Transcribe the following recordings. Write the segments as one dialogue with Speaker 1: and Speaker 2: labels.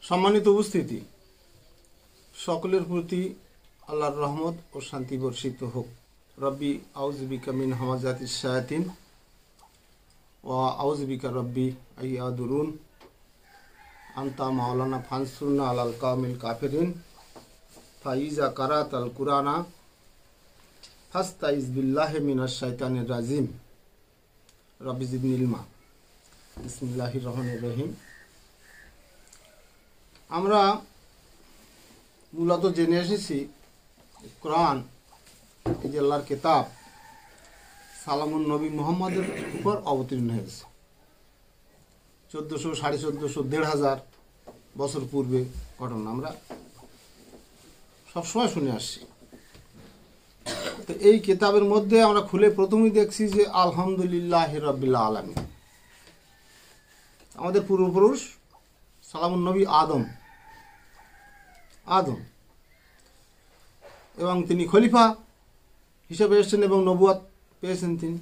Speaker 1: সম্মানিত উপস্থিতি, সকলের প্রতি আল্লাহর রহমত ও শান্তি বর্ষিত হোক। রব্বি আউযু বিকা মিন হামাযাতিশ শায়াতিন ওয়া আউযু বিকা রব্বি আইয়াদুরুন আনতা মাওলানা ফানসুরনা আলাল কাওমিল কাফিরিন ফাইজা কারাতাল কুরআনা ফাস্তাইজ বিল্লাহি মিনাশ শাইতানির রাজিম রব্বি জিদনি ইলমা। বিসমিল্লাহির রহমানির রহিম। আমরা মূলত জেনে এসেছি কোরআন এই যে আল্লাহর কিতাব সালামুন নবী মুহাম্মদের উপর অবতীর্ণ হয়েছে 1400, 1450, 1500 বছর পূর্বে ঘটনা আমরা সবসময় শুনে আসছি। তো এই কিতাবের মধ্যে আমরা খুলে প্রথমেই দেখছি যে আলহামদুলিল্লাহ রাব্বিল আলামিন। আমাদের পূর্বপুরুষ সালামুন নবী আদম এবং তিনি খলিফা হিসেবে এসেছেন এবং নবুয়ত পেয়েছেন তিনি।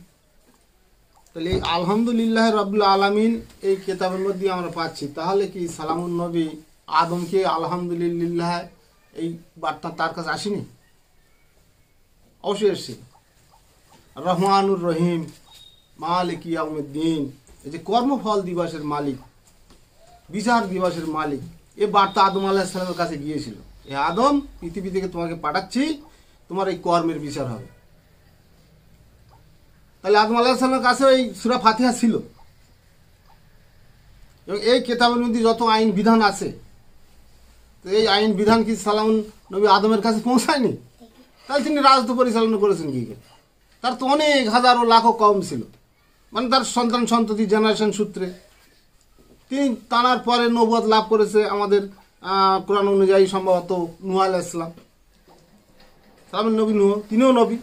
Speaker 1: তাহলে এই আলহামদুলিল্লাহ রাব্বিল আলামিন এই কিতাবের মধ্যে আমরা পাচ্ছি। তাহলে কি সালামুন নবী আদমকে আলহামদুলিল্লাহ এই বার্তা তার কাছে আসেনি? অবশ্যই এসেছে। রহমানুর রহিম, মালিক ইয়াউমিদ্দিন, এই যে কর্মফল দিবসের মালিক, বিচার দিবসের মালিক, এ বার্তা আদম আলাইহিস সালামের কাছে গিয়েছিল। এ আদম, পৃথিবী থেকে তোমাকে পাঠাচ্ছি, তোমার এই কর্মের বিচার হবে। তাহলে আদম আলাইহিস সালামের কাছে এই সূরা ফাতিহা ছিল এবং এই কিতাবের মধ্যে যত আইন বিধান আছে, তো এই আইন বিধান কি সালামুন নবী আদমের কাছে পৌঁছায়নি? তাহলে তিনি রাজত্ব পরিচালনা করেছেন কি করে? তার তো অনেক হাজারো লাখো কম ছিল, মানে তার সন্তান সন্ততি জেনারেশন সূত্রে তিনি তানার পরে নবুয়ত লাভ করেছে আমাদের কোরআন অনুযায়ী সম্ভবত নূহ আলাইহিস সালাম, সালামুন নবী নূহ, তিনিও নবী।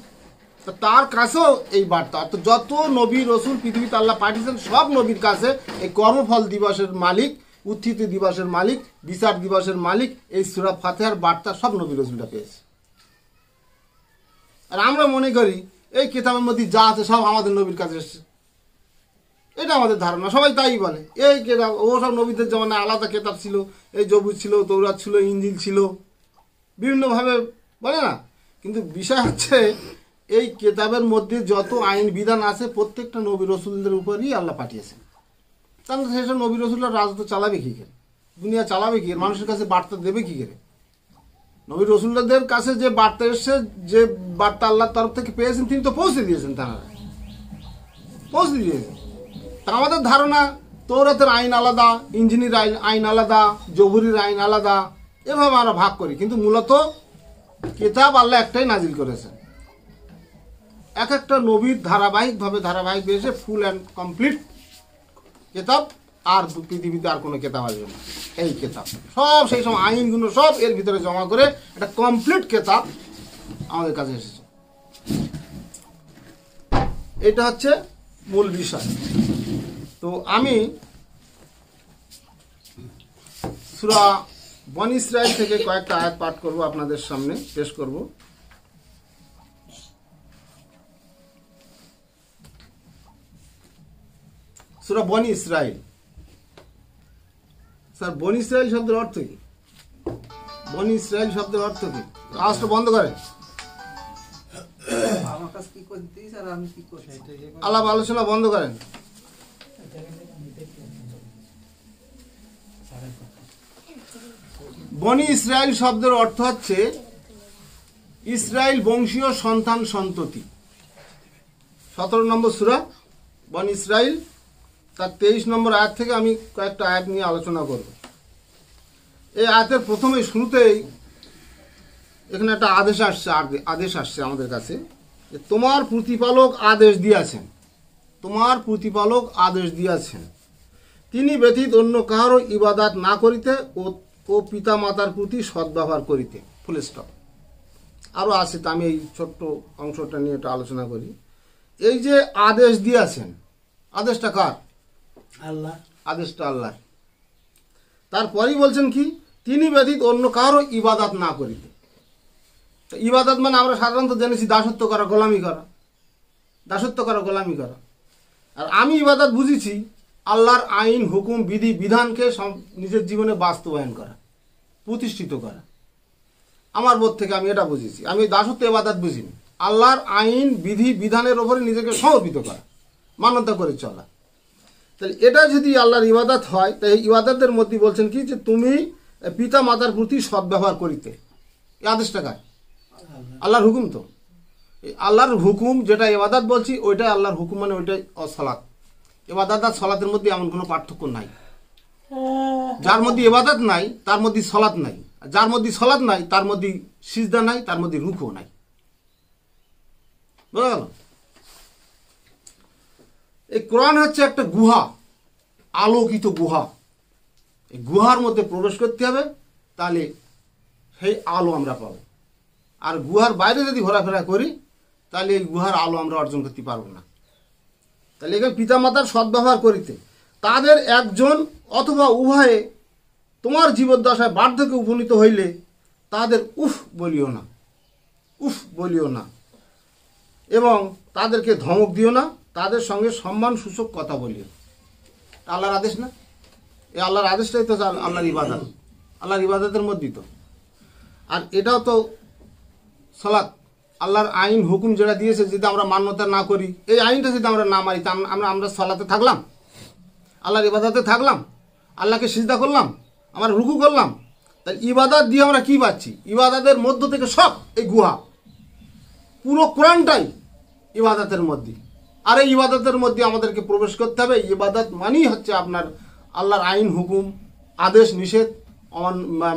Speaker 1: তো তার কাছেও এই বার্তা, তো যত নবী রসুল পৃথিবীতে আল্লাহ পাঠিয়েছেন সব নবীর কাছে এই কর্মফল দিবসের মালিক, উত্থিত দিবসের মালিক, বিচার দিবসের মালিক, এই সূরা ফাতিহার বার্তা সব নবী রসুলটা পেয়েছে। আর আমরা মনে করি এই কিতাবের মধ্যে যা আছে সব আমাদের নবীর কাছে এসছে, এটা আমাদের ধারণা। সবাই তাই বলে এই কিতাব, ও সব নবীদের যেমন আলাদা কিতাব ছিল, এই জবুর ছিল, তৌরাত ছিল, ইনজিল ছিল, বিভিন্নভাবে বলে না। কিন্তু বিষয় হচ্ছে এই কিতাবের মধ্যে যত আইন বিধান আছে প্রত্যেকটা নবী রসুলদের উপরই আল্লাহ পাঠিয়েছেন। তাহলে সেসব নবী রসুলরা রাজত্ব চালাবে কী করে, দুনিয়া চালাবে কি, মানুষের কাছে বার্তা দেবে কী করে? নবী রসুলদের কাছে যে বার্তা এসছে, যে বার্তা আল্লাহর তরফ থেকে পেয়েছেন, তিনি তো পৌঁছে দিয়েছেন, তারা পৌঁছে দিয়েছেন। তা আমাদের ধারণা তৌরাতের আইন আলাদা, ইঞ্জিনের আইন আলাদা, জবুরির আইন আলাদা, এভাবে আমরা ভাগ করি। কিন্তু মূলত কিতাব আল্লাহ একটাই নাজিল করেছেন। এক একটা নবীর ধারাবাহিক বেশে ফুল অ্যান্ড কমপ্লিট কিতাব, আর পৃথিবীতে আর কোনো কিতাব আসবে না। এই কিতাব সব সেই সময় আইনগুলো সব এর ভিতরে জমা করে একটা কমপ্লিট কিতাব আমাদের কাছে এসেছে। এটা হচ্ছে মূল বিষয়। তো আমি সূরা বনী ইসরাইল থেকে কয়েকটা আয়াত পাঠ করব, আপনাদের সামনে পেশ করব। সূরা বনী ইসরাইল। স্যার, বনী ইসরাইল শব্দের অর্থ কি? বনী ইসরাইল শব্দের অর্থ কি? আওয়াজটা বন্ধ করেন, আলাপ আলোচনা বন্ধ করেন। বনী ইসরাইল শব্দের অর্থ হচ্ছে ইসরাইল বংশীয় সন্তান সন্ততি। 17 নম্বর সূরা বনী ইসরাইল, তার 23 নম্বর আয়াত থেকে আমি কয়েকটা আয়াত নিয়ে আলোচনা করব। এই আয়াতের প্রথমে শুরুতেই এখানে একটা আদেশ আসছে আমাদের কাছে, যে তোমার প্রতিপালক আদেশ দিয়েছেন, তোমার প্রতিপালক আদেশ দিয়েছেন তিনি ব্যতীত অন্য কাহারও ইবাদত না করিতে ও পিতা মাতার প্রতি সদ্ব্যবহার করিতে। Full stop. আরও আছে, তা আমি এই ছোট্ট অংশটা নিয়ে একটা আলোচনা করি। এই যে আদেশ দিয়েছেন, আদেশটা কার? আল্লাহ। আদেশটা আল্লাহ। তারপরেই বলছেন কি, তিনি ব্যতীত অন্য কারো ইবাদত না করিতে। তো ইবাদত মানে আমরা সাধারণত জেনেছি দাসত্ব করা, গোলামি করা, দাসত্ব করা, গোলামি করা। আর আমি ইবাদত বুঝেছি আল্লাহর আইন হুকুম বিধি বিধানকে নিজের জীবনে বাস্তবায়ন করা, প্রতিষ্ঠিত করা। আমার বোধ থেকে আমি এটা বুঝেছি, আমি দাসত্ব ইবাদত বুঝিনি। আল্লাহর আইন বিধি বিধানের ওপরে নিজেকে সমর্পিত করা, মান্যতা করে চলা। তাহলে এটা যদি আল্লাহর ইবাদত হয়, তাই এই ইবাদতের মধ্যে বলছেন কি যে তুমি পিতা মাতার প্রতি সদ্ব্যবহার করিতে। এই আদেশটা কার? আল্লাহর হুকুম। তো এই আল্লাহর হুকুম যেটা ইবাদত বলছি, ওইটাই আল্লাহর হুকুম, মানে ওইটাই সালাত। ইবাদত আর সালাতের মধ্যে এমন কোনো পার্থক্য নাই। যার মধ্যে ইবাদত নাই তার মধ্যে সালাত নাই, যার মধ্যে সালাত নাই তার মধ্যে সিজদা নাই, তার মধ্যে রুকুও নাই। বুঝা গেল? এই কোরআন হচ্ছে একটা গুহা, আলোকিত গুহা। এই গুহার মধ্যে প্রবেশ করতে হবে, তাহলে সেই আলো আমরা পাবো। আর গুহার বাইরে যদি ঘোরাফেরা করি, তাহলে এই গুহার আলো আমরা অর্জন করতে পারবো না। তাহলে এখানে পিতামাতার সদ্ব্যবহার করিতে, তাদের একজন অথবা উভয়ে তোমার জীবদ্দশায় বার্ধক্যে উপনীত হইলে তাদের উফ বলিও না, উফ বলিও না, এবং তাদেরকে ধমক দিও না, তাদের সঙ্গে সম্মান সূচক কথা বলিও। আল্লাহর আদেশ না? এই আল্লাহর আদেশটাই তো আল্লাহর ইবাদত, আল্লাহর ইবাদতের মধ্যেই তো। আর এটাও তো সালাত, আল্লাহর আইন হুকুম যেটা দিয়েছে, যদি আমরা মান্যতা না করি, এই আইনটা যদি আমরা না মানি, তা আমরা সালাতে থাকলাম, আল্লাহর ইবাদতে থাকলাম, আল্লাহকে সিজদা করলাম, আমরা রুকু করলাম। তাহলে ইবাদত দিয়ে আমরা কি পাচ্ছি? ইবাদতের মধ্য থেকে সব এই গুহা, পুরো কোরআনটাই ইবাদতের মধ্যে। আর এই ইবাদতের মধ্যে আমাদেরকে প্রবেশ করতে হবে। ইবাদত মানেই হচ্ছে আপনার আল্লাহর আইন হুকুম, আদেশ নিষেধ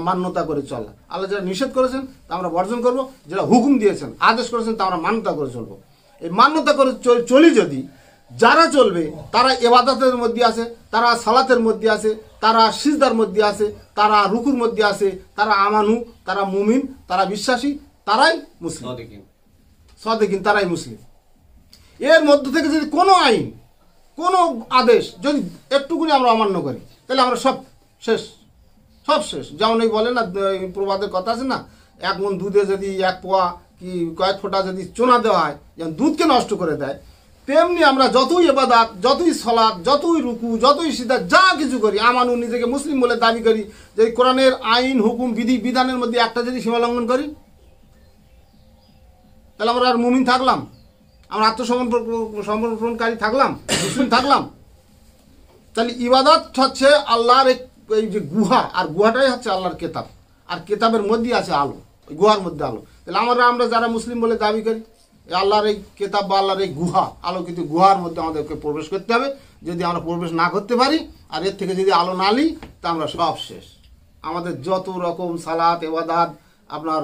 Speaker 1: মান্যতা করে চলা। আল্লাহ যেটা নিষেধ করেছেন তা আমরা বর্জন করব, যেটা হুকুম দিয়েছেন, আদেশ করেছেন, তা আমরা মান্যতা করে চলবো। এই মান্যতা করে চলি যদি, যারা চলবে তারা ইবাদতের মধ্যে আছে, তারা সালাতের মধ্যে আছে, তারা সিজদার মধ্যে আছে, তারা রুকুর মধ্যে আছে, তারা আমানু, তারা মুমিন, তারা বিশ্বাসী, তারাই মুসলিম, সাদেকিন, তারাই মুসলিম। এর মধ্য থেকে যদি কোনো আইন, কোনো আদেশ যদি একটুকুনি আমরা অমান্য করি, তাহলে আমরা সব শেষ, সব শেষ। যেমন এই বলে না, প্রবাদের কথা আছে না, এক মন দুধে যদি এক পোয়া কি কয়েক ফোঁটা যদি চুনা দেওয়া হয়, যেমন দুধকে নষ্ট করে দেয়, তেমনি আমরা যতই ইবাদত, যতই সালাত, যতই রুকু, যতই সিজদা, যা কিছু করি, আমানু, নিজেকে মুসলিম বলে দাবি করি, যে কোরআনের আইন হুকুম বিধি বিধানের মধ্যে একটা যদি সীমা লঙ্ঘন করি, তাহলে আমরা আর মুমিন থাকলাম? আমরা আত্মসমর্পণকারী থাকলাম? মুসলিম থাকলাম? তাহলে ইবাদত হচ্ছে আল্লাহর এই যে গুহা, আর গুহাটাই হচ্ছে আল্লাহর কেতাব, আর কেতাবের মধ্যে আছে আলো, ওই গুহার মধ্যে আলো। তাহলে আমরা যারা মুসলিম বলে দাবি করি, আল্লাহর এই কেতাব বা আল্লাহর এই গুহা, আলোকিত গুহার মধ্যে আমাদেরকে প্রবেশ করতে হবে। যদি আমরা প্রবেশ না করতে পারি, আর এর থেকে যদি আলো না নিই, তা আমরা সব শেষ। আমাদের যত রকম সালাত, ইবাদত, আপনার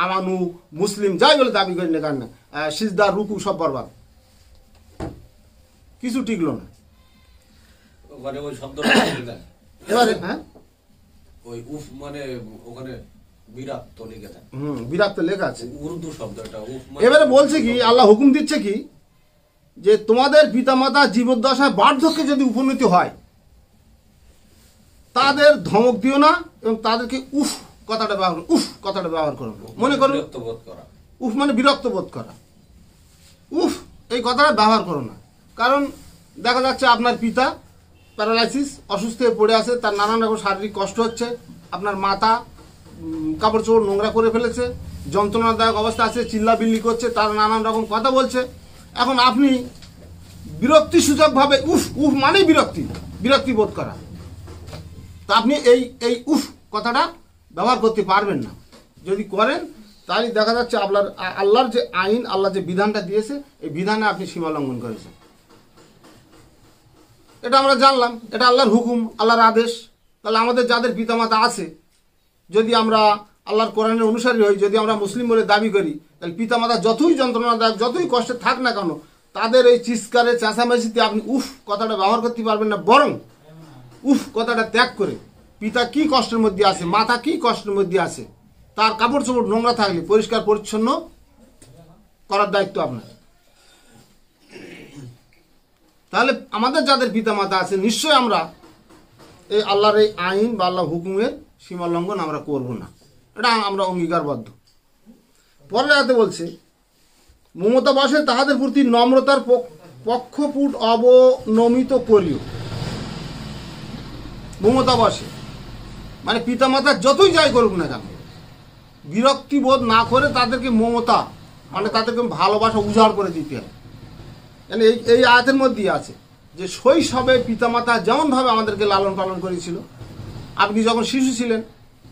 Speaker 1: আমানু, মুসলিম যাই বলে দাবি করি না কেন, সিজদা, রুকু, সব বরবাদ, কিছু টিকলো না। এবারে হ্যাঁ,
Speaker 2: ওই উফ মানে ওখানে বিরাক্ত লেখা থাকে।
Speaker 1: বিরাক্ত লেখা আছে,
Speaker 2: উর্দু শব্দটা উফ।
Speaker 1: এবারে বলছে কি, আল্লাহ হুকুম দিচ্ছে কি, যে তোমাদের পিতামাতা জীবদ্দশায় বার্ধক্যে যদি উপনীত হয়, তাদের ধমক দিও না, এবং তাদেরকে উফ কথাটা ব্যবহার করো। মনে করো উফ মানে বিরক্ত বোধ করা, উফ এই কথাটা ব্যবহার করো না। কারণ দেখা যাচ্ছে আপনার পিতা প্যারালাইসিস, অসুস্থ হয়ে পড়ে আছে, তার নানান রকম শারীরিক কষ্ট হচ্ছে, আপনার মাতা কাপড় চোপড় নোংরা করে ফেলেছে, যন্ত্রণাদায়ক অবস্থা আছে, চিল্লাবিল্লি করছে, তার নানান রকম কথা বলছে। এখন আপনি বিরক্তিসূচকভাবে উফ, উফ মানেই বিরক্তি বোধ করা, তা আপনি এই উফ কথাটা ব্যবহার করতে পারবেন না। যদি করেন, তাহলে দেখা যাচ্ছে আল্লাহর যে আইন, আল্লাহ যে বিধানটা দিয়েছে, এই বিধানে আপনি সীমা লঙ্ঘন করেছেন। এটা আমরা জানলাম, এটা আল্লাহর হুকুম, আল্লাহর আদেশ। তাহলে আমাদের যাদের পিতামাতা আছে, যদি আমরা আল্লাহর কোরআনের অনুসারী হই, যদি আমরা মুসলিম বলে দাবি করি, তাহলে পিতামাতা যতই যন্ত্রণাদায়ক, যতই কষ্টে থাক না কেন, তাদের এই চিৎকারে চেঁচামেচিতে আপনি উফ কথাটা ব্যবহার করতে পারবেন না। বরং উফ কথাটা ত্যাগ করে, পিতা কি কষ্টের মধ্যে আছে, মাতা কি কষ্টের মধ্যে আছে, তার কাপড় চোপড় নোংরা থাকলে পরিষ্কার পরিচ্ছন্ন করার দায়িত্ব আপনার। তাহলে আমাদের যাদের পিতামাতা আছে, নিশ্চয় আমরা এই আল্লাহর এই আইন বা আল্লাহ হুকুমের সীমা লঙ্ঘন আমরা করব না, এটা আমরা অঙ্গীকারবদ্ধ। পরের আয়াতে বলছে, মমতা বসে তাহাদের প্রতি নম্রতার পক্ষপুট অবনমিত করিও। মমতা বসে, মানে পিতামাতা যতই যাই করুক না কেন বিরক্তি বোধ না করে তাদেরকে মমতা মানে তাদেরকে ভালোবাসা উজাড় করে দিতে হয়। মানে এই আয়াতের মধ্যেই আছে যে শৈশবে পিতামাতা যেমনভাবে আমাদেরকে লালন পালন করেছিল, আপনি যখন শিশু ছিলেন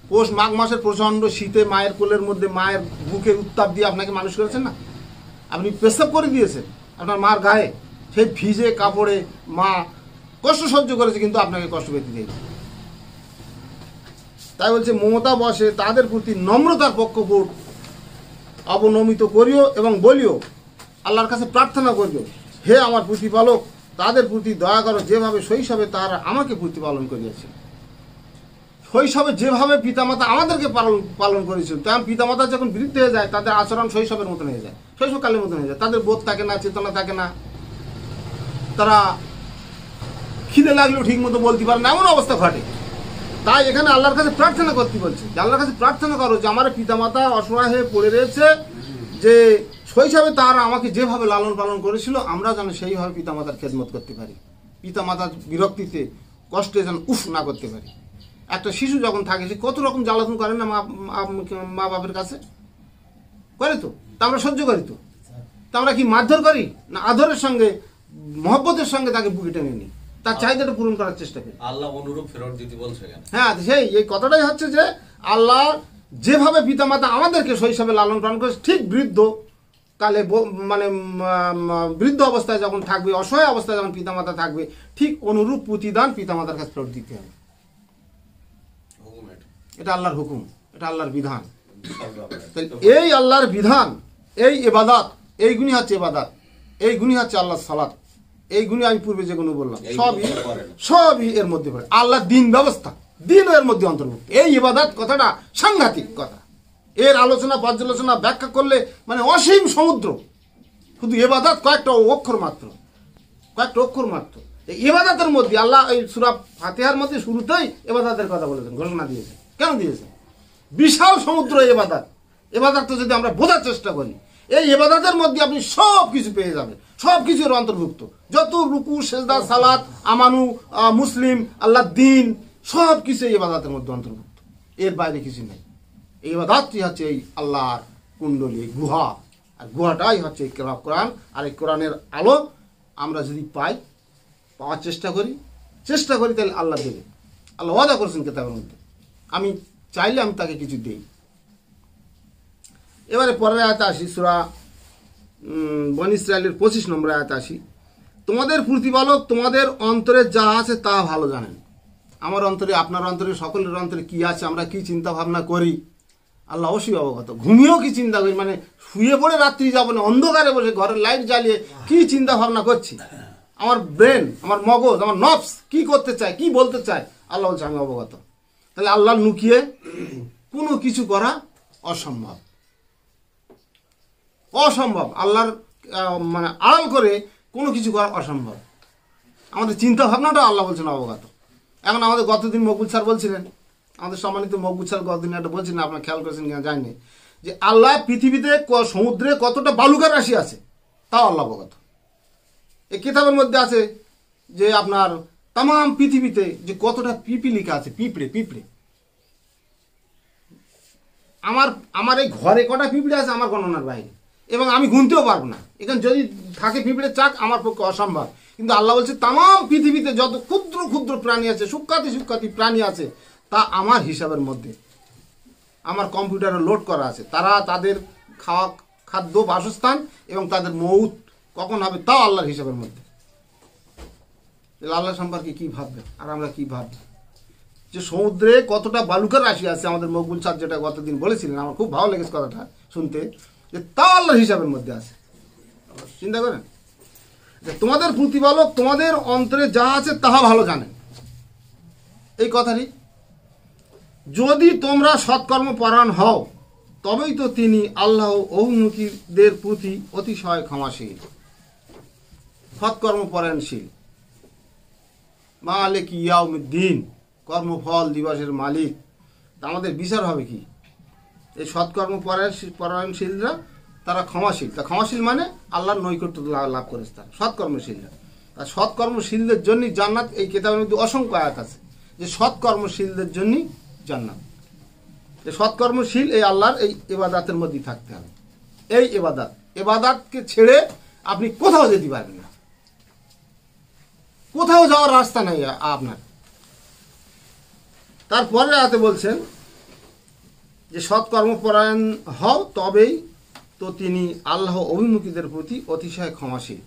Speaker 1: পৌষ মাঘ মাসের প্রচণ্ড শীতে মায়ের কোলের মধ্যে মায়ের বুকের উত্তাপ দিয়ে আপনাকে মানুষ করেছেন না, আপনি পেশাব করে দিয়েছেন আপনার মার গায়ে, সেই ভিজে কাপড়ে মা কষ্ট সহ্য করেছে কিন্তু আপনাকে কষ্ট পেতে দিয়েছে। তাই বলছে মমতা বসে তাদের প্রতি নম্রতার পক্ষপাত অবনমিত করিও এবং বলিও, আল্লাহর কাছে প্রার্থনা করিও, হে আমার প্রতিপালক তাদের প্রতি দয়া করো যেভাবে শৈশবে তারা আমাকে প্রতিপালন করিয়াছে। শৈশবে যেভাবে পিতামাতা আমাদেরকে পালন করেছিল, তেমন পিতামাতা যখন বৃদ্ধ হয়ে যায় তাদের আচরণ শৈশবের মতন হয়ে যায়, শৈশবকালের মতন হয়ে যায়, তাদের বোধ থাকে না, চেতনা থাকে না, তারা খিদে লাগলেও ঠিক মতো বলতে পারে না, এমন অবস্থা ঘটে। তাই এখানে আল্লাহর কাছে প্রার্থনা করতে বলছে যে আল্লাহর কাছে প্রার্থনা করো যে আমার পিতামাতা অসহায় হয়ে পড়ে রয়েছে, যে শৈশবে তারা আমাকে যেভাবে লালন পালন করেছিল আমরা যেন সেইভাবে পিতামাতার খেদমত করতে পারি, পিতামাতার বিরক্তিতে কষ্টে যেন উফ না করতে পারি। একটা শিশু যখন থাকে সে কত রকম জ্বালাতন করে না মা বাপের কাছে, করে তো, তা আমরা সহ্য করি তো, তা আমরা কি মারধর করি না আদরের সঙ্গে মহব্বতের সঙ্গে তাকে বুকে টেনে নিই, তার চাহিদাটা পূরণ করার চেষ্টা করি।
Speaker 2: আল্লাহ অনুরূপ ফেরত দিতে বলছে কেন? হ্যাঁ,
Speaker 1: সেই এই কথাটাই হচ্ছে যে আল্লাহ যেভাবে পিতামাতা আমাদেরকে শৈশবে লালন পালন করে ঠিক বৃদ্ধ কালে মানে বৃদ্ধ অবস্থায় যখন থাকবে, অসহায় অবস্থায় যখন পিতামাতা থাকবে, ঠিক অনুরূপ প্রতিদান পিতামাতার কাছে ফেরত দিতে হবে। এটা আল্লাহর হুকুম, এটা আল্লাহর বিধান। এই আল্লাহর বিধান, এই ইবাদত, এই গুণই হচ্ছে ইবাদত, এই গুণই হচ্ছে আল্লাহর সালাত, এই গুণী আমি পূর্বে যেগুলো বললাম সবই এর মধ্যে পড়ে। আল্লাহ দিন ব্যবস্থা, দিনও এর মধ্যে অন্তর্ভুক্ত। এই ইবাদত কথাটা সাংঘাতিক কথা, এর আলোচনা পর্যালোচনা ব্যাখ্যা করলে মানে অসীম সমুদ্র। শুধু ইবাদত কয়েকটা অক্ষর মাত্র, কয়েকটা অক্ষর মাত্র। এই ইবাদতের মধ্যে আল্লাহ এই সূরা ফাতিহার মধ্যে শুরুতেই ইবাদতের কথা বলেছেন, ঘোষণা দিয়েছেন। কেন দিয়েছেন? বিশাল সমুদ্র ইবাদত। ইবাদত যদি আমরা বোঝার চেষ্টা করি, এই ইবাদতের মধ্যে আপনি সব কিছু পেয়ে যাবেন, সব কিছুর অন্তর্ভুক্ত, যত রুকু সেজদা সালাত আমানু মুসলিম আল্লাহ দিন সব কিছু এই ইবাদতের মধ্যে অন্তর্ভুক্ত, এর বাইরে কিছু নেই। এই ইবাদতটি হচ্ছে এই আল্লাহর কুণ্ডলী, গুহা, আর গুহাটাই হচ্ছে এই কোরআন। আর এই কোরআনের আলো আমরা যদি পাওয়ার চেষ্টা করি তাহলে আল্লাহ দেবে। আল্লাহ ওয়াদা করেছেন কিতাবের মধ্যে, আমি চাইলে আমি তাকে কিছু দেই। এবারে পরের আয়াতে আসি, সূরা বনী ইসরাঈলের 25 নম্বর আয়াতে আসি। তোমাদের প্রতিপালক তোমাদের অন্তরে যা আছে তা ভালো জানেন। আমার অন্তরে, আপনার অন্তরে, সকলের অন্তরে কি আছে, আমরা কি চিন্তা ভাবনা করি আল্লাহ অবশ্যই অবগত। ঘুমিয়েও কি চিন্তা করি, মানে শুয়ে পড়ে রাত্রি যাবো না, অন্ধকারে বসে ঘরের লাইট জ্বালিয়ে কি চিন্তা ভাবনা করছি, আমার ব্রেন, আমার মগজ, আমার নফস কি করতে চায়, কি বলতে চায়, আল্লাহ বলছে আমি অবগত। তাহলে আল্লাহ লুকিয়ে কোনো কিছু করা অসম্ভব, অসম্ভব। আল্লাহর মানে আড়াল করে কোনো কিছু করা অসম্ভব। আমাদের চিন্তা ভাবনাটা আল্লাহ বলছেন অবগত। এখন আমাদের গতদিন মকবুল স্যার বলছিলেন, আমাদের সম্মানিত মকবুল স্যার গতদিন একটা বলছিলেন, আপনার খেয়াল করেছেন কিনা জানি, যে আল্লাহ পৃথিবীতে সমুদ্রে কতটা বালুকার রাশি আছে তাও আল্লাহ অবগত। এই কিতাবের মধ্যে আছে যে আপনার তাম পৃথিবীতে যে কতটা পিপিলিকা আছে, পিঁপড়ে। আমার এই ঘরে কটা পিঁপড়ে আছে আমার গণনার বাইরে, এবং আমি গুনতেও পারবো না। এখানে যদি থাকে পিঁপড়ে চাক আমার পক্ষে অসম্ভব। কিন্তু আল্লাহ বলছে তাম পৃথিবীতে যত ক্ষুদ্র ক্ষুদ্র প্রাণী আছে, সূক্ষ্মাতি প্রাণী আছে, তা আমার হিসাবের মধ্যে, আমার কম্পিউটারে লোড করা আছে। তারা তাদের খাওয়া, খাদ্য, বাসস্থান এবং তাদের মৌত কখন হবে তাও আল্লাহর হিসাবের মধ্যে। আল্লাহ সম্পর্কে কি ভাববে আর আমরা কি ভাববো, যে সমুদ্রে কতটা বালুকার রাশি আছে। আমাদের মকবুল স্যার যেটা গতদিন বলেছিলেন, আমার খুব ভালো লেগেছে কথাটা শুনতে, যে তাও আল্লাহর হিসাবের মধ্যে আছে। চিন্তা করেন যে তোমাদের প্রতিপালক তোমাদের অন্তরে যা আছে তাহা ভালো জানেন। এই কথাটি যদি তোমরা সৎকর্ম পরায়ণ হও তবেই তো তিনি আল্লাহ অভিমুখীদের প্রতি অতিশয় ক্ষমাশীল, সৎকর্ম পরায়ণশীল। মালিক ইয়াউমিদ্দিন, কর্মফল দিবসের মালিক। তা আমাদের বিচার হবে কি? এই সৎকর্ম পরায়ণশীলরা তারা ক্ষমাশীল। তা ক্ষমাশীল মানে আল্লাহর নৈকট্য লাভ করেছে তারা, সৎকর্মশীলরা। আর সৎকর্মশীলদের জন্যই জান্নাত। এই কিতাবের মধ্যে অসংখ্য আয়াত আছে যে সৎকর্মশীলদের জন্যই জান্নাত। যে সৎকর্মশীল এই আল্লাহর এই ইবাদাতের মধ্যেই থাকতে হবে। এই ইবাদাতকে ছেড়ে আপনি কোথাও যেতে পারবেন না, কোথাও যাওয়ার রাস্তা নাই আপনার। তারপরে আয়াতে বলছেন যে সৎকর্মপরায়ণ হও, তবেই তো তিনি আল্লাহ অভিমুখীদের প্রতি অতিশয় ক্ষমাশীল।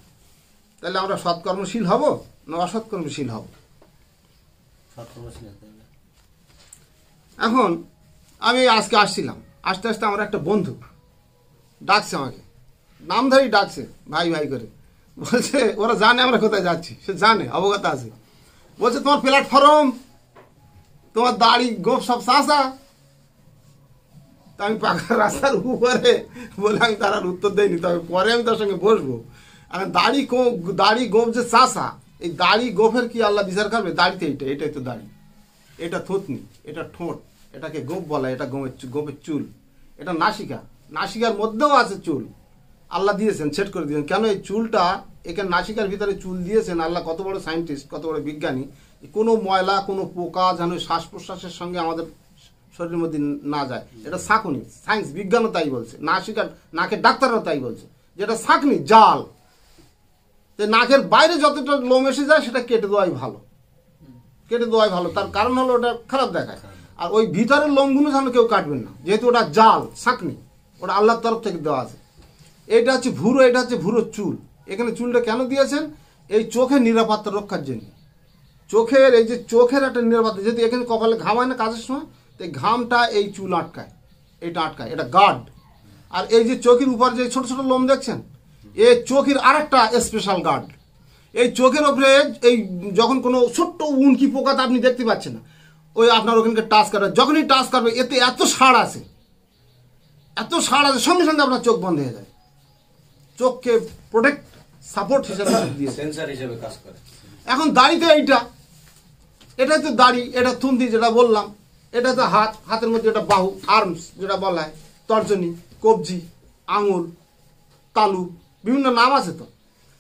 Speaker 1: তাহলে আমরা সৎকর্মশীল হব না অসৎকর্মশীল হব? এখন আমি আজকে আসছিলাম, আসতে আসতে আমার একটা বন্ধু ডাকছে, আমাকে নাম ধরেই ডাকছে, ভাই ভাই করে বলছে, ওরা জানে আমরা কোথায় যাচ্ছি, সে জানে, অবগত আছে। বলছে তোমার প্ল্যাটফর্ম, তোমার দাড়ি গোপ সব চাষা। তা আমি পাকা রাস্তার উপরে বলে আমি তার আর উত্তর দেয়নি, তবে পরে আমি তার সঙ্গে বসবো। আর দাড়ি গোপ যে চাষা, এই দাড়ি গোফের কি আল্লাহ বিচার করবে? দাড়িতে এটাই তো দাড়ি, এটা থুতনি, এটা ঠোঁট, এটাকে গোপ বলা, এটা গোপের চুল, এটা নাসিকার মধ্যেও আছে চুল, আল্লাহ দিয়েছেন, সেট করে দিয়েছেন। কেন এই চুলটা এখানে নাসিকার ভিতরে চুল দিয়েছেন আল্লাহ, কত বড় সায়েন্টিস্ট, কত বড় বিজ্ঞানী। কোনো ময়লা, কোনো পোকা যেন শ্বাস প্রশ্বাসের সঙ্গে আমাদের শরীরের মধ্যে না যায়, এটা শাঁকুনি, সায়েন্স বিজ্ঞানও তাই বলছে, নাকের ডাক্তাররাও তাই বলছে, যেটা শাঁকনি, জাল। যে নাকের বাইরে যতটা লোম এসে যায় সেটা কেটে দেওয়াই ভালো, তার কারণ হলো ওটা খারাপ দেখায়। আর ওই ভিতরের লোমগুলো যেন কেউ কাটবেন না, যেহেতু ওটা জাল, শাঁকনি, ওটা আল্লাহর তরফ থেকে দেওয়া আছে। এটা হচ্ছে ভুরো চুল। এখানে চুলটা কেন দিয়েছেন? এই চোখের নিরাপত্তা রক্ষার জন্য। চোখের এই যে চোখের একটা নিরাপত্তা, যেহেতু এখানে কপালে ঘাম হয় না কাজের সময়, তো এই ঘামটা এই চুল আটকায়, এটা গার্ড। আর এই যে চোখের উপর যে ছোট ছোট লোম দেখছেন, এই চোখের আরেকটা স্পেশাল গার্ড। এই চোখের ওপরে এই যখন কোনো ছোট্ট উনকি পোকাতে আপনি দেখতে পাচ্ছেন না, ওই আপনার ওখানকে টাচ করবে, যখনই টাচ করবে এতে এত সাড় আছে, সঙ্গে সঙ্গে আপনার চোখ বন্ধ হয়ে যায়। চোখকে প্রোটেক্ট, সাপোর্ট হিসেবে দিয়ে
Speaker 2: সেন্সর হিসেবে কাজ করে।
Speaker 1: এখন দাড়িতে এটাই তো দাড়ি, এটা থুন্দি যেটা বললাম, এটা তো হাতের মধ্যে এটা বাহু, আর্মস যেটা বলা হয়, তর্জনী, কবজি, আঙুল, তালু, বিভিন্ন নাম আছে তো।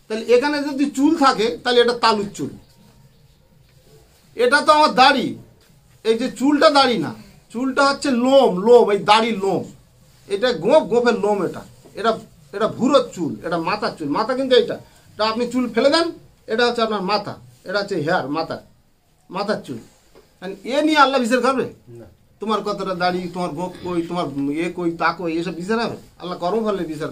Speaker 1: তাহলে এখানে যদি চুল থাকে তাহলে এটা তালুর চুল। এটা তো আমার দাড়ি, এই যে চুলটা দাড়ি না, চুলটা হচ্ছে লোম, এই দাড়ির লোম, এটা গোপের লোম, এটা ভুরোর চুল, এটা মাথার চুল। মাথা কিন্তু এটা আপনি চুল ফেলে দেন, এটা হচ্ছে আপনার মাথা, এটা হচ্ছে হেয়ার, মাথার চুল। এ নিয়ে আল্লাহ বিচার করবে? তোমার কতটা দাড়ি, তোমার গোপ কই, তোমার কই, তা কই, এসব বিচার হবে? আল্লাহ কর্মফলে বিচার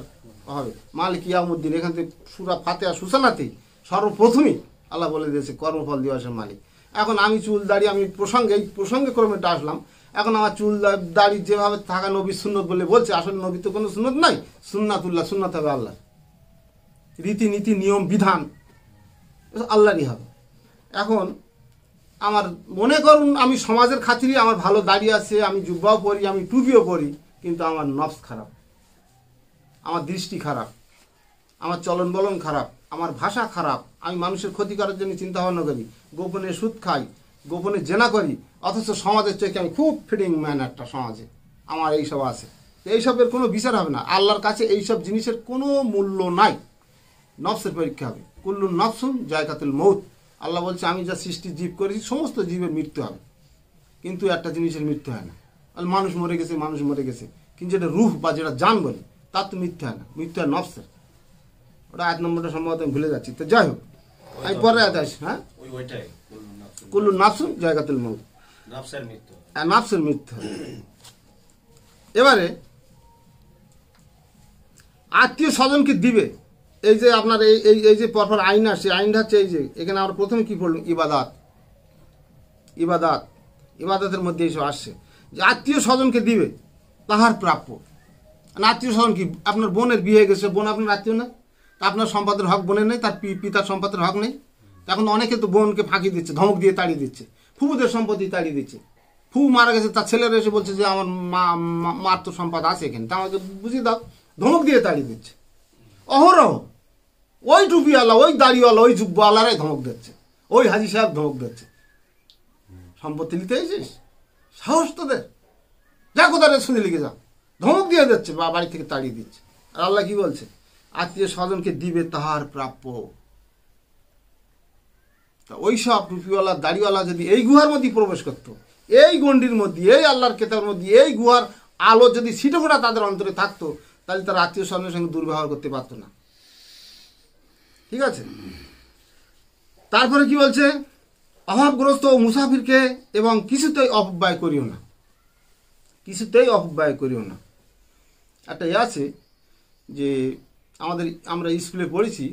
Speaker 1: হবে। মালিক ইয়াউমুদ্দিন, এখান থেকে সূরা ফাতিহা সূচনাতেই সর্বপ্রথমেই আল্লাহ বলে দিয়েছে কর্মফল দিবসের মালিক। এখন আমি চুল দাড়ি, আমি প্রসঙ্গে ক্রমেটা আসলাম। এখন আমার চুল দাড়ি যেভাবে থাকা নবীর সুন্নত বলে বলছে, আসলে নবীর তো কোনো সুন্নত নাই, সুন্নাত হবে আল্লাহ, রীতিনীতি নিয়ম বিধান আল্লাহরই হবে। এখন আমার মনে করুন আমি সমাজের খাতিরে আমার ভালো দাড়ি আছে, আমি জুব্বাও পরি, আমি টুপিও পরি, কিন্তু আমার নফস খারাপ, আমার দৃষ্টি খারাপ, আমার চলন বলন খারাপ, আমার ভাষা খারাপ, আমি মানুষের ক্ষতি করার জন্য চিন্তা ভাবনা করি, গোপনে সুদ খাই, গোপনে জেনা করি, অথচ সমাজের চোখে আমি খুব ফিটিং ম্যান একটা সমাজে, আমার এইসব আছে। এইসবের কোনো বিচার হবে না আল্লাহর কাছে, এইসব জিনিসের কোনো মূল্য নাই। নফসের পরীক্ষা হবে, কুল্লু নফসুন জায়কাতুল মউত। আল্লাহ বলছে আমি যা সৃষ্টি জীব করেছি সমস্ত জীবের মৃত্যু হবে, কিন্তু একটা জিনিসের মৃত্যু হয় না। মানুষ মরে গেছে, কিন্তু যেটা রূহ বা যেটা জান বলে তার তো মৃত্যু হয় না, মৃত্যু হয় নফসের। ওটা 8 নম্বরটা সম্ভবত আমি ভুলে যাচ্ছি। তো যাই হোক, আমি পরে আসি। হ্যাঁ, কুল্লু নফসুন জায়কাতুল মউত, নফসের মৃত্যু। এবারে আত্মীয় স্বজনকে দিবে, এই যে আপনার এই যে পরপর আইন আসছে, আইনটা হচ্ছে এই যে এখানে আমরা প্রথমে কি পড়লাম, ইবাদতের মধ্যে এইসব আসছে যে আত্মীয় স্বজনকে দিবে তাহার প্রাপ্য। আত্মীয় স্বজন কি, আপনার বোনের বিয়ে হয়ে গেছে, বোন আপনার আত্মীয় না, তা আপনার সম্পদের হক বোনের নেই, তার পিতার সম্পদের হক নেই। এখন অনেকে তো বোনকে ফাঁকি দিচ্ছে, ধমক দিয়ে তাড়িয়ে দিচ্ছে, ফুফুদের সম্পত্তি তাড়িয়ে দিচ্ছে। ফুফু মারা গেছে, তার ছেলেরা এসে বলছে যে আমার মার তো সম্পদ আছে এখানে, তা আমাকে বুঝিয়ে দাও, ধমক দিয়ে তাড়িয়ে দিচ্ছে অহরহ। ওই টুপিওয়ালা, ওই দাড়িওয়ালা, ওই যুব্বওয়ালারাই ধমক দিচ্ছে, ওই হাজি সাহেব ধমক দিচ্ছে, সম্পত্তি নিতে এসেছিস, সাহস তোদের, যা কোথায় শুনে লিখে যা, ধমক দিয়ে দিচ্ছে বা বাড়ি থেকে তাড়িয়ে দিচ্ছে। আর আল্লাহ কি বলছে, আত্মীয় স্বজনকে দিবে তাহার প্রাপ্য। তা ওই সব টুপিওয়ালা দাড়িওয়ালা যদি এই গুহার মধ্যে প্রবেশ করতো, এই গণ্ডির মধ্যে, এই আল্লাহর কেতাবের মধ্যে, এই গুহার আলো যদি ছিটে ফোটা তাদের অন্তরে থাকতো, তাহলে তার আত্মীয় স্বজনের সঙ্গে দুর্ব্যবহার করতে পারতো না। ঠিক আছে, তারপরে কি বলছে, অভাবগ্রস্ত মুসাফিরকে এবং কিছুতেই অপব্যয় করিও না, কিছুতেই অপব্যয় করিও না। একটা আছে যে আমরা স্কুলে পড়েছি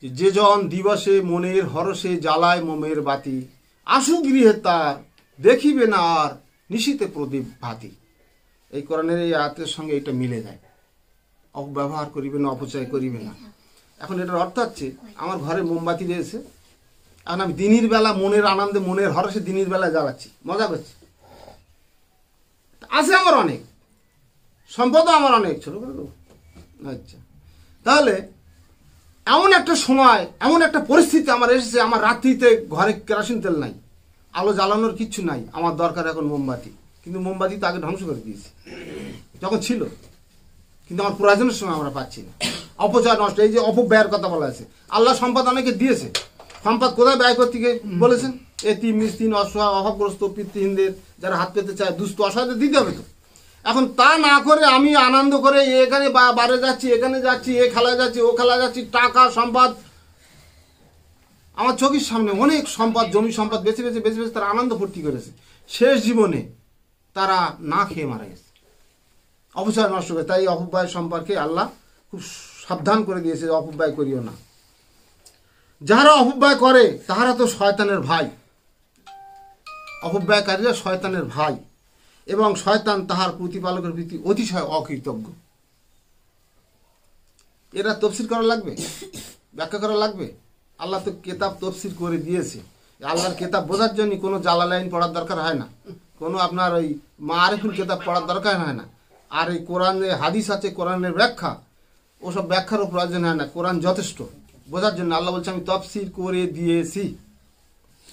Speaker 1: যে যেজন দিবসে মনের হরসে জ্বালায় মোমের বাতি, আশু গৃহে তার দেখিবে না আর নিশীতে প্রদীপ ভাতি। এই কোরআনের এই আয়াতের সঙ্গে এটা মিলে যায়, অপব্যবহার করিবে না, অপচয় করিবে না। এখন এটার অর্থ হচ্ছে আমার ঘরে মোমবাতি রয়েছে, এখন আমি দিনের বেলা মনের আনন্দে মনের হরসে দিনের বেলা জ্বালাচ্ছি, মজা করছি, আছে আমার অনেক সম্পদও আমার অনেক, ছোট করে দেবো। আচ্ছা, তাহলে এমন একটা সময়, এমন একটা পরিস্থিতি আমার এসেছে, আমার রাত্রিতে ঘরে কেরোসিন তেল নাই, আলো জ্বালানোর কিচ্ছু নাই, আমার দরকার এখন মোমবাতি। কিন্তু মোমবাতি তো আগে ধ্বংস করে দিয়েছি যখন ছিল, কিন্তু আমার প্রয়োজনের সময় আমরা পাচ্ছি না। অপচয় নষ্ট, এই যে অপব্যয়ের কথা বলা আছে, আল্লাহ সম্পদ অনেকে দিয়েছে, সম্পদ কোথায় ব্যয় করতে গিয়ে বলেছেন, এতিম মিসকিন অসহায় অভাবগ্রস্ত পিতৃহীনদের যারা হাত পেতে চায়, দুস্থ অসহায়দের দিতে হবে তো। এখন তা না করে আমি আনন্দ করে এখানে বারে যাচ্ছি, এখানে যাচ্ছি, এ খেলায় যাচ্ছি, ও খেলায় যাচ্ছি, টাকা সম্পদ আমার চোখের সামনে অনেক সম্পদ, জমি সম্পদ বেছে বেছে বেছে বেছে তারা আনন্দ ফুর্তি করেছে, শেষ জীবনে তারা না খেয়ে মারা গেছে, অপচয় নষ্ট করে। তাই অপব্যয় সম্পর্কে আল্লাহ খুব সাবধান করে দিয়েছে, অপব্যয় করিও না। যারা অপব্যয় করে তাহারা তো শয়তানের ভাই, অপব্যয়কারীরা শয়তানের ভাই, এবং শয়তান তাহার প্রতিপালকের প্রতি অতিশয় অকৃতজ্ঞ। এরা তফসির করা লাগবে, ব্যাখ্যা করা লাগবে? আল্লাহ তো কেতাব তফসির করে দিয়েছে। আল্লাহর কেতাব বোঝার জন্য কোনো জালালাইন পড়ার দরকার হয় না, কোনো আপনার ওই মারিফুল কেতাব পড়ার দরকার হয় না। আর এই কোরআনে হাদিস আছে, কোরআনের ব্যাখ্যা, ওসব ব্যাখ্যারও প্রয়োজন হয় না, কোরআন যথেষ্ট বোঝার জন্য। আল্লাহ বলছে আমি তফসির করে দিয়েছি।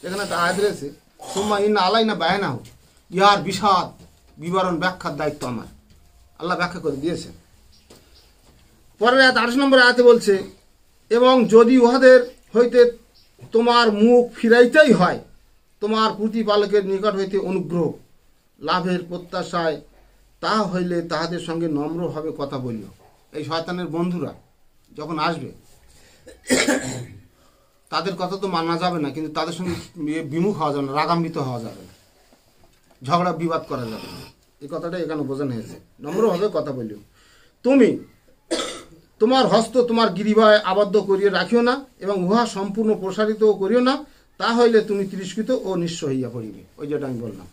Speaker 1: এখানে একটা আয়াত রয়েছে, সুম্মা ইন্না আলাইনা বায়ানাহু, ইহার বিশদ বিবরণ ব্যাখ্যার দায়িত্ব আমার। আল্লাহ ব্যাখ্যা করে দিয়েছেন। পরের আয়াত 28 নম্বর আয়াতে বলছে, এবং যদি উহাদের হইতে তোমার মুখ ফিরাইতেই হয়, তোমার প্রতিপালকের নিকট হইতে অনুগ্রহ লাভের প্রত্যাশায়, তাহা হইলে তাহাদের সঙ্গে নম্রভাবে কথা বলিল। এই শয়তানের বন্ধুরা যখন আসবে তাদের কথা তো মানা যাবে না, কিন্তু তাদের সঙ্গে বিমুখ হওয়া যাবে না, রাগান্বিত হওয়া যাবে না, ঝগড়া বিবাদ করা যাবে না। এই কথাটা এখানে বোঝানো হয়েছে, নম্রভাবে কথা বলিও। তুমি তোমার হস্ত তোমার গিরিবায় আবদ্ধ করিয়া রাখিও না, এবং উহা সম্পূর্ণ প্রসারিত করিও না, তা হইলে তুমি তিরস্কৃত ও নিঃস্ব হইয়া পড়িবে। ওই যেটা আমি বললাম,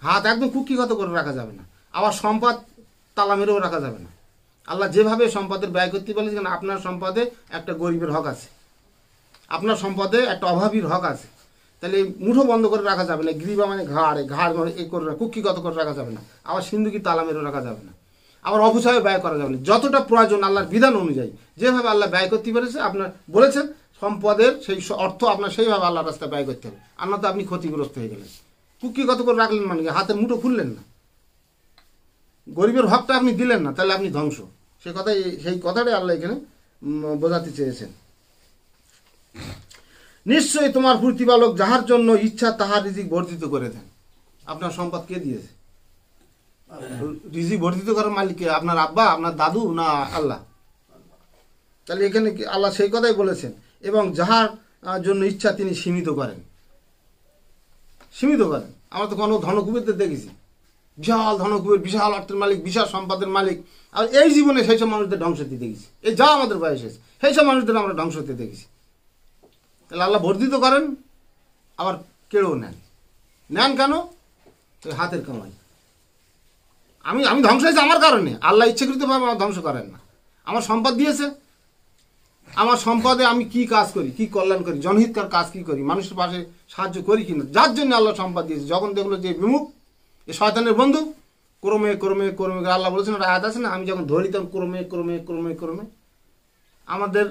Speaker 1: হাত একদম কুক্ষিগত করে রাখা যাবে না, আবার সম্পদ তালা মেরেও রাখা যাবে না। আল্লাহ যেভাবে সম্পদের ব্যয় করতে বলেছেন, আপনার সম্পদে একটা গরিবের হক আছে, আপনার সম্পদে একটা অভাবীর হক আছে, তাহলে মুঠো বন্ধ করে রাখা যাবে না, গ্রীবা মানে ঘাড় এ করে কুক্ষিগত করে রাখা যাবে না, আবার সিন্ধুকি তালা মেরেও রাখা যাবে না, আবার অপচয়ে ব্যয় করা যাবে না। যতটা প্রয়োজন আল্লাহর বিধান অনুযায়ী যেভাবে আল্লাহ ব্যয় করতে পেরেছে, আপনার বলেছেন সম্পদের সেই অর্থ আপনার সেইভাবে আল্লাহর রাস্তায় ব্যয় করতে হবে, আর না তো আপনি ক্ষতিগ্রস্ত হয়ে গেলেন। কুক্ষিগত করে রাখলেন মানে হাতের মুঠো খুললেন না, গরিবের হকটা আপনি দিলেন না, তাহলে আপনি ধ্বংস। সেই কথাটাই আল্লাহ এখানে বোঝাতে চেয়েছেন। নিশ্চয়ই তোমার প্রতিপালক যাহার জন্য ইচ্ছা তাহার রিজিক বর্ধিত করে দেন। আপনার সম্পদ কে দিয়েছে? রিজিক বর্ধিত করার মালিককে? আপনার আব্বা, আপনার দাদু, না আল্লাহ? তাহলে এখানে আল্লাহ সেই কথাই বলেছেন, এবং যাহার জন্য ইচ্ছা তিনি সীমিত করেন, সীমিত করেন। আমরা তো কোনো ধনকুবেরদের দেখেছি, বিশাল ধনকুবের, বিশাল অর্থের মালিক, বিশাল সম্পদের মালিক, আর এই জীবনে সেই সব মানুষদের ধ্বংস হতে দেখেছি। এই যা আমাদের বয়স হয়েছে সেই সব মানুষদের আমরা ধ্বংস হতে দেখেছি। তাহলে আল্লাহ বর্ধিত করেন, আবার কেড়েও নেন। নেন কেন? হাতের কামাই। আমি ধ্বংস হয়েছি আমার কারণে, আল্লাহ ইচ্ছাকৃতভাবে আমার ধ্বংস করেন না। আমার সম্পদ দিয়েছে, আমার সম্পদে আমি কি কাজ করি, কি কল্যাণ করি, জনহিতকার কাজ কি করি, মানুষের পাশে সাহায্য করি কিনা, যার জন্য আল্লাহ সম্পদ দিয়েছে। যখন দেখলো যে বিমুখ, এ শয়তানের বন্ধু, ক্রমে ক্রমে ক্রমে, আল্লাহ বলেছেন একটা আয়াত আছে না, আমি যখন ধরি তখন ক্রমে ক্রমে ক্রমে ক্রমে আমাদের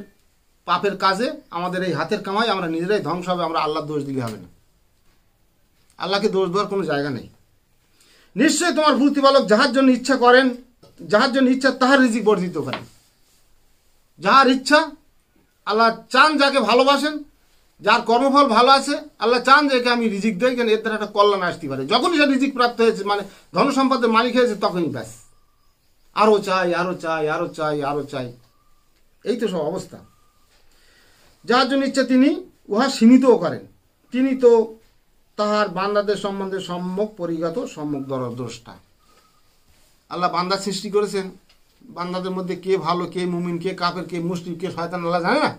Speaker 1: পাপের কাজে, আমাদের এই হাতের কামাই আমরা নিজেরাই ধ্বংস হবে। আমরা আল্লাহর দোষ দিলে হবে না, আল্লাহকে দোষ দেওয়ার কোনো জায়গা নেই। নিশ্চয়ই তোমার প্রতিপালক যাহার জন্য ইচ্ছা করেন, যাহার জন্য ইচ্ছা তাহার রিজিক বর্ধিত করেন। যাহার ইচ্ছা, আল্লাহ চান যাকে ভালোবাসেন, যার কর্মফল ভালো আছে আল্লাহ চান যে একে আমি রিজিক দেই, কেন এর দ্বারা একটা কল্যাণ আসতে পারে। যখনই সে রিজিক প্রাপ্ত হয়েছে, মানে ধন সম্পদের মালিক হয়েছে, তখনই ব্যাস আরও চাই, আরও চাই, আরও চাই, আরও চাই। এই তো সব অবস্থা। যার জন্য ইচ্ছা তিনি উহা সীমিতও করেন। তিনি তো তাহার বান্দাদের সম্বন্ধে সম্যক পরিজ্ঞাত, সম্যক দ্রষ্টা। আল্লাহ বান্দা সৃষ্টি করেছেন, বান্দাদের মধ্যে কে ভালো, কে মুমিন, কে কাফের, কে মুসলিম, কে শয়তান, আল্লাহ জানে না?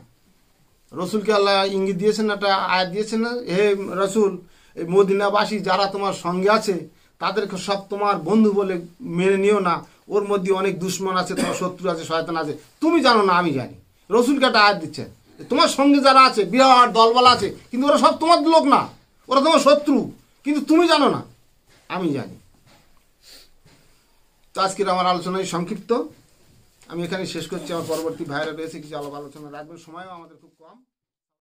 Speaker 1: রসুলকে আল্লাহ ইঙ্গিত দিয়েছেন না, একটা আয়াত দিয়েছেন না, হে রসুল, এই মদিনাবাসী যারা তোমার সঙ্গে আছে তাদেরকে সব তোমার বন্ধু বলে মেনে নিও না, ওর মধ্যে অনেক দুশ্মন আছে, তোমার শত্রু আছে, শয়তান আছে, তুমি জানো না, আমি জানি। রসুলকে একটা আয়াত দিচ্ছেন, তোমার সঙ্গে যারা আছে বিরাট দলবল আছে, কিন্তু ওরা সব তোমার লোক না, ওরা তোমার শত্রু, কিন্তু তুমি জানো না, আমি জানি। তো আজকের আমার আলোচনায় সংক্ষিপ্ত, আমি এখানে শেষ করছি। আমার পরবর্তী ভাইরা রয়েছে, কিছু আলোচনা রাখবেন, সময়ও আমাদের খুব কম।